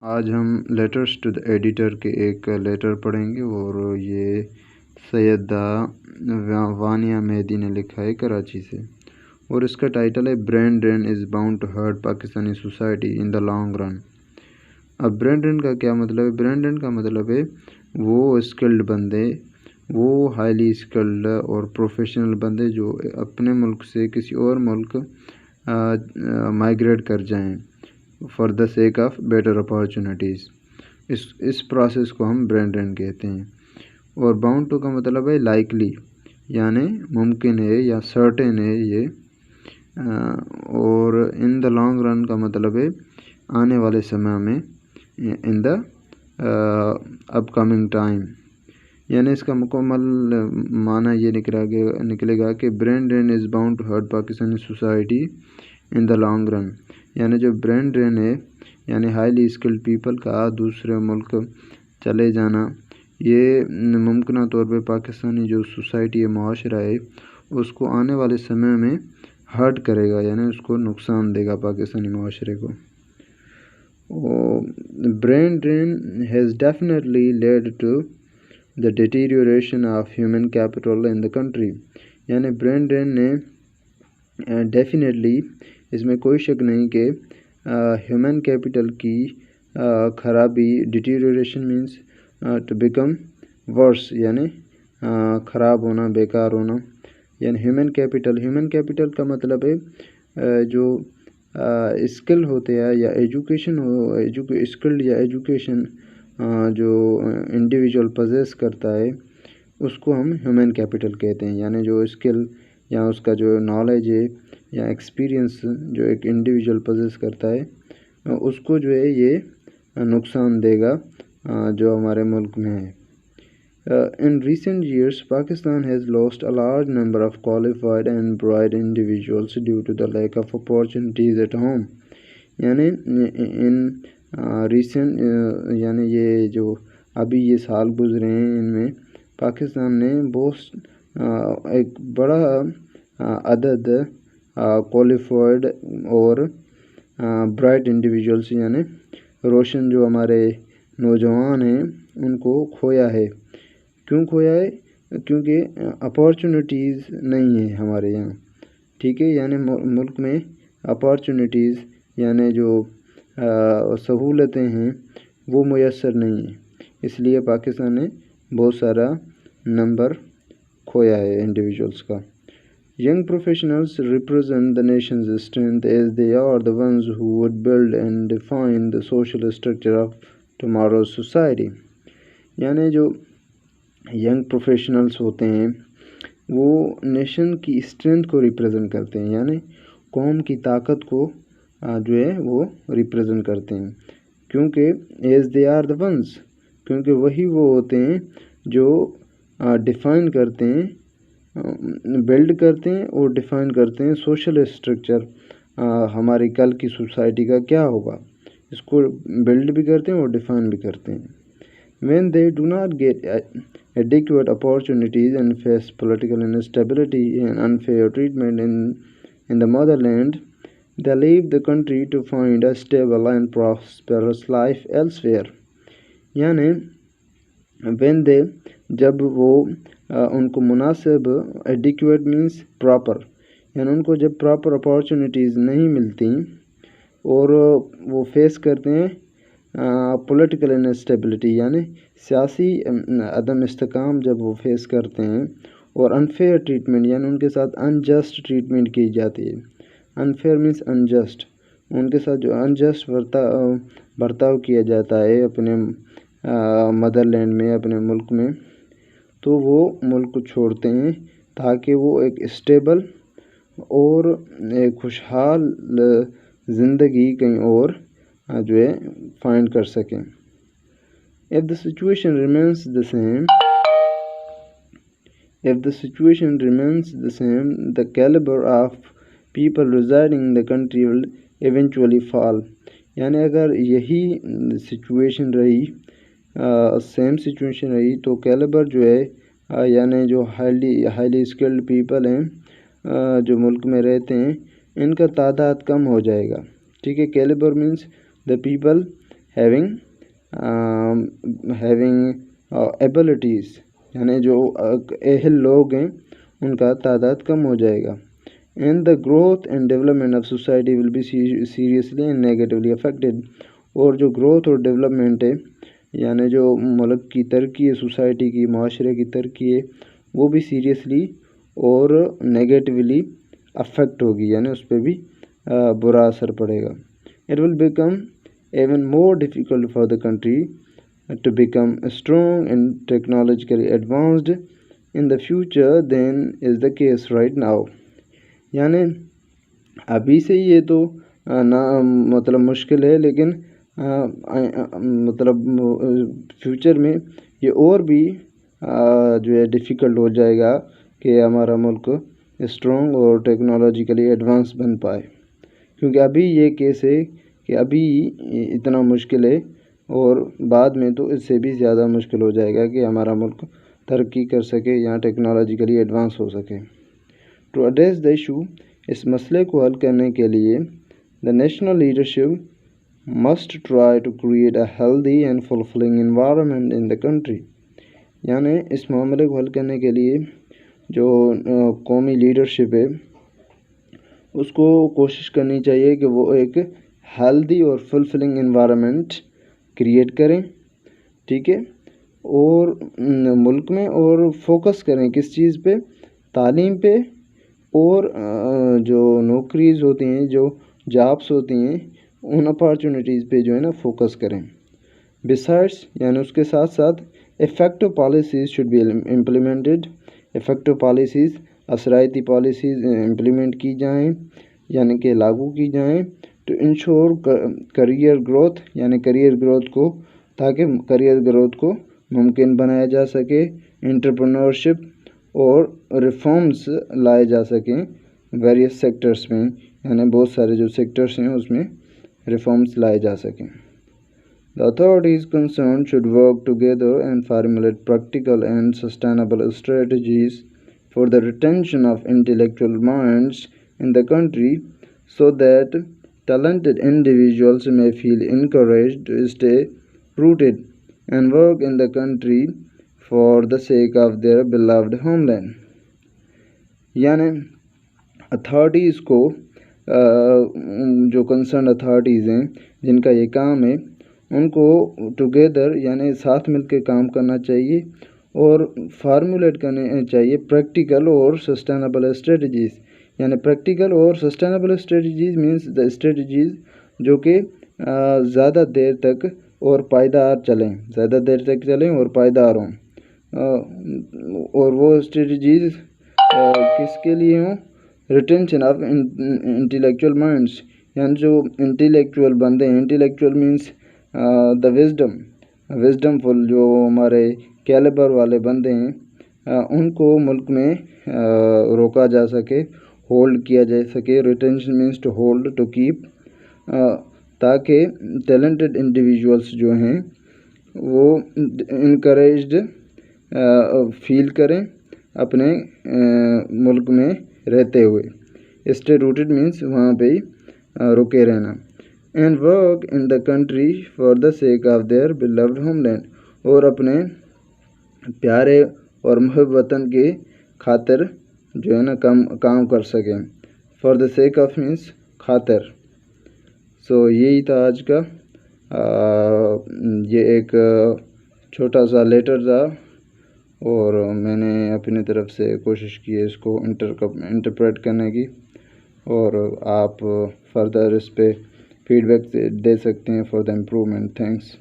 آج ہم letters to the editor کے ایک لیٹر پڑھیں گے اور یہ سیدہ وانیہ مہدی نے لکھا ہے کراچی سے، اور اس کا ٹائٹل ہے brain drain is bound to hurt Pakistani society in the long run. اب برین ڈرین کا کیا مطلب ہے؟ برین ڈرین کا مطلب ہے وہ اسکلڈ بندے، وہ ہائیلی اسکلڈ اور پروفیشنل بندے جو اپنے ملک سے کسی اور ملک مائیگریٹ کر جائیں for the sake of better opportunities. اس پروسیس کو ہم برین ڈرین کہتے ہیں۔ اور باؤنڈ ٹو کا مطلب ہے لائکلی، یعنی ممکن ہے یا سرٹن ہے یہ، اور ان دا لانگ رن کا مطلب ہے آنے والے سمے میں، ان دا اپ کمنگ ٹائم، یعنی اس کا مکمل معنی یہ نکلے گا کہ brain drain is bound to hurt Pakistani society in the long run, یعنی جو برین ڈرین ہے یعنی ہائیلی اسکلڈ پیپل کا دوسرے ملک چلے جانا، یہ ممکنہ طور پہ پاکستانی جو سوسائٹی معاشرہ ہے اس کو آنے والے سمے میں ہرٹ کرے گا، یعنی اس کو نقصان دے گا پاکستانی معاشرے کو۔ Brain drain has definitely lead to the deterioration of human capital in the country, یعنی برین ڈرین نے ڈیفینیٹلی، اس میں کوئی شک نہیں کہ ہیومن کیپٹل کی خرابی، deterioration means to become worse, یعنی خراب ہونا، بیکار ہونا، یعنی ہیومن کیپٹل کا مطلب ہے جو اسکل ہوتے ہیں یا ایجوکیشن اسکلڈ یا ایجوکیشن جو انڈیویجول پوزیس کرتا ہے اس کو ہم ہیومن کیپٹل کہتے ہیں، یعنی جو اسکل یا اس کا جو نالج ہے یا ایکسپیرینس جو ایک انڈیویجول پوزیس کرتا ہے اس کو جو ہے یہ نقصان دے گا جو ہمارے ملک میں ہے۔ In recent years, Pakistan has lost a large number of qualified and bright individuals due to the lack of opportunities at home. یعنی یعنی یہ جو ابھی یہ سال گزرے ہیں ان میں پاکستان نے بہت ایک بڑا عدد کوالیفائڈ اور برائٹ انڈیویجولس یعنی روشن جو ہمارے نوجوان ہیں ان کو کھویا ہے۔ کیوں کھویا ہے؟ کیونکہ اپارچونیٹیز نہیں ہیں ہمارے یہاں، ٹھیک ہے، یعنی ملک میں اپارچونیٹیز یعنی جو سہولتیں ہیں وہ میسر نہیں ہیں، اس لیے پاکستان نے بہت سارا نمبر کھویا ہے انڈیویجولس کا۔ Young professionals represent the nation's strength as they are the ones who would build and define the social structure of tomorrow's society. یعنی جو ینگ پروفیشنلز ہوتے ہیں وہ نیشن کی اسٹرینتھ کو ریپرزینٹ کرتے ہیں، یعنی قوم کی طاقت کو جو ہے وہ ریپرزینٹ کرتے ہیں، کیونکہ as they are the ones, کیونکہ وہی وہ ہوتے ہیں جو ڈیفائن کرتے ہیں، بلڈ کرتے ہیں اور ڈیفائن کرتے ہیں سوشل اسٹرکچر، ہماری کل کی سوسائٹی کا کیا ہوگا، اس کو بلڈ بھی کرتے ہیں اور ڈیفائن بھی کرتے ہیں۔ When they do not get adequate opportunities and face political instability and unfair treatment in the motherland, they leave the country to find a stable and prosperous life elsewhere. یعنی when they جب وہ ان کو مناسب adequate means proper, یعنی ان کو جب proper opportunities نہیں ملتی اور وہ فیس کرتے ہیں پولیٹیکل انسٹیبلٹی یعنی سیاسی عدم استحکام، جب وہ فیس کرتے ہیں اور انفیئر ٹریٹمنٹ یعنی ان کے ساتھ انجسٹ ٹریٹمنٹ کی جاتی ہے، انفیئر مینس انجسٹ، ان کے ساتھ جو انجسٹ برتاؤ کیا جاتا ہے اپنے مدر لینڈ میں، اپنے ملک میں، تو وہ ملک کو چھوڑتے ہیں تاکہ وہ ایک اسٹیبل اور ایک خوشحال زندگی کہیں اور جو ہے فائنڈ کر سکیں۔ If the situation remains the same, the caliber of people residing in the country will eventually fall. یعنی اگر یہی سچویشن رہی، سیم سچویشن رہی تو کیلیبر جو ہے یعنی جو ہائیلی اسکلڈ پیپل ہیں جو ملک میں رہتے ہیں ان کا تعداد کم ہو جائے گا، ٹھیک ہے۔ Calibre means the people having abilities، یعنی جو اہل لوگ ہیں ان کا تعداد کم ہو جائے گا. And the growth and development of society will be seriously and negatively affected. اور جو گروتھ اور ڈیولپمنٹ ہے یعنی جو ملک کی ترقی ہے، سوسائٹی کی، معاشرے کی ترقی ہے، وہ بھی سیریسلی اور نیگیٹیولی افیکٹ ہوگی، یعنی اس پہ بھی برا اثر پڑے گا. It will become even more difficult for the country to become strong and technologically advanced in the future than is the case right now. یعنی ابھی سے یہ تو مطلب مشکل ہے، لیکن مطلب فیوچر میں یہ اور بھی جو ہے ڈیفیکلٹ ہو جائے گا کہ ہمارا ملک اسٹرانگ اور ٹیکنالوجیکلی ایڈوانس بن پائے، کیونکہ ابھی یہ کیس ہے کہ ابھی اتنا مشکل ہے اور بعد میں تو اس سے بھی زیادہ مشکل ہو جائے گا کہ ہمارا ملک ترقی کر سکے یا ٹیکنالوجیکلی ایڈوانس ہو سکے. ٹو ایڈریس دا ایشو، اس مسئلے کو حل کرنے کے لیے the national leadership must try to create a healthy and fulfilling environment in the country. یعنی اس معاملے کو حل کرنے کے لیے جو قومی لیڈرشپ ہے اس کو کوشش کرنی چاہیے کہ وہ ایک ہیلدی اور فلفلنگ انوائرمنٹ کریٹ کریں، ٹھیک ہے، اور ملک میں اور فوکس کریں کس چیز پہ، تعلیم پہ، اور جو نوکریز ہوتی ہیں، جو جابس ہوتی ہیں، ان اپارچونیٹیز پہ جو ہے نا فوکس کریں. بسائڈس، یعنی اس کے ساتھ ساتھ effective policies should be implemented. Effective policies, اثرائتی پالیسیز امپلیمنٹ کی جائیں، یعنی کہ لاگو کی جائیں ٹو انشور کریئر گروتھ، یعنی کریئر گروتھ کو، تاکہ کریئر گروتھ کو ممکن بنایا جا سکے. انٹرپرنورشپ اور ریفارمز لائے جا سکیں ویریس سیکٹرس میں، یعنی بہت سارے جو سیکٹرس ہیں اس میں ریفارمز لائے جا سکیں. The authorities concerned should work together and formulate practical and sustainable strategies for the retention of intellectual minds in the country so that talented individuals may feel encouraged to stay rooted and work in the country for the sake of their beloved homeland. یعنی authorities کو، جو concern authorities ہیں جن کا یہ کام ہے، ان کو together یعنی ساتھ مل کے کام کرنا چاہیے اور فارمولیٹ کرنے چاہیے پریکٹیکل اور سسٹینیبل اسٹریٹجیز. یعنی پریکٹیکل اور sustainable strategies means the strategies جو کہ زیادہ دیر تک اور پائیدار چلیں، زیادہ دیر تک چلیں اور پائیدار ہوں. اور وہ اسٹریٹجیز کس کے لیے ہوں؟ ریٹینشن آف انٹلیکچوئل مائنڈس، یعنی جو انٹلیکچوئل بندے ہیں، انٹلیکچوئل مینس دا وزڈم فل، جو ہمارے کیلیبر والے بندے ہیں، ان کو ملک میں روکا جا سکے، ہولڈ کیا جا سکے. Retention means to hold, to keep, تاکہ ٹیلنٹڈ انڈیویژولس جو ہیں وہ انکریجڈ فیل کریں اپنے ملک میں رہتے ہوئے. اسٹے روٹڈ مینس وہاں پہ ہی رکے رہنا. And work in the country for the sake of their beloved homeland, اور اپنے پیارے اور محب وطن کے خاطر جو ہے نا کام کر سکیں. For the sake of means خاطر. سو یہی تھا آج کا، یہ ایک چھوٹا سا لیٹر تھا اور میں نے اپنی طرف سے کوشش کی ہے اس کو انٹرپریٹ کرنے کی، اور آپ فردر اس پہ فیڈ بیک دے سکتے ہیں فار دا امپرومنٹ. تھینکس.